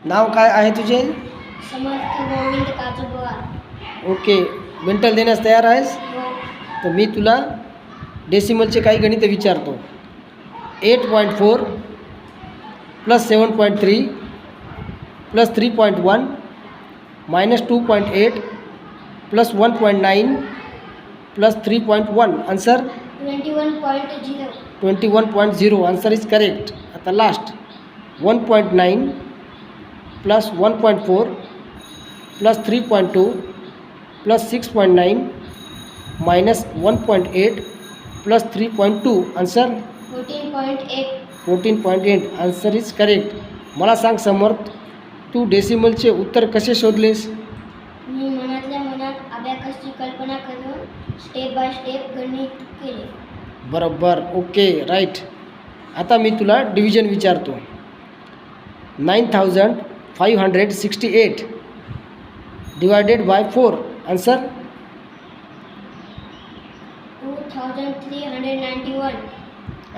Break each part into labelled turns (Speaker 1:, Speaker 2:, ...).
Speaker 1: नाव काय आहे तुझे?
Speaker 2: समर्थ गोविंद काजूबुवा.
Speaker 1: ओके, मेंटल देण्यास तयार आहेस?
Speaker 2: हो.
Speaker 1: तर मी तुला डेसिमलचे काही गणित विचारतो. 8.4 plus 7.3 plus 3.1 minus 2.8 plus 1.9 plus 3.1 answer
Speaker 2: 21.0.
Speaker 1: 21.0 answer is correct. आता last 1.9 plus 1.4 plus 3.2 plus 6.9 minus 1.8 plus 3.2 answer
Speaker 2: 14.8.
Speaker 1: 14.8 answer is correct. मला सांग समर्थ, तू डेसिमलचे उत्तर कसे शोधलेस?
Speaker 2: मी मनातल्या मनात अबॅकसची कल्पना करून स्टेप बाय स्टेप गणित केले.
Speaker 1: बरोबर, ओके, राईट. आता मी तुला डिव्हिजन विचारतो. 9568 divided by 4 answer
Speaker 2: 2391.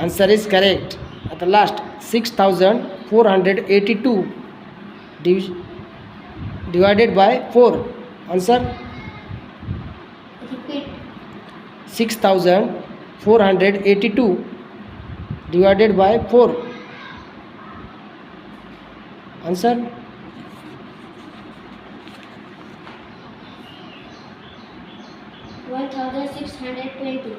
Speaker 1: Answer is correct. आता last 6482 divided by 4 answer
Speaker 2: repeat.
Speaker 1: 6482 divided by 4 answer
Speaker 2: 1620.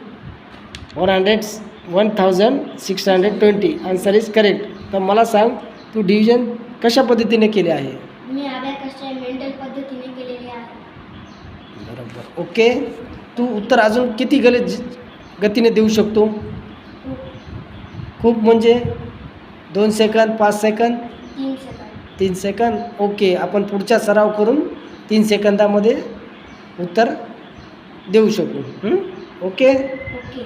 Speaker 1: 1620 answer is correct. तर मला सांग, तू डिव्हिजन कशा पद्धतीने केले आहे?
Speaker 2: मी अबॅकसच्या मेंटल पद्धतीने केलेले आहे.
Speaker 1: बरोबर, ओके. तू उत्तर अजून किती गतीने देऊ शकतो? खूप म्हणजे 2 second, 5 second,
Speaker 2: 3 second.
Speaker 1: 3 second. Okay, आपण पुढचा सराव करून 3 सेकंदामध्ये उत्तर देऊ शकू. ओके.
Speaker 2: ओके.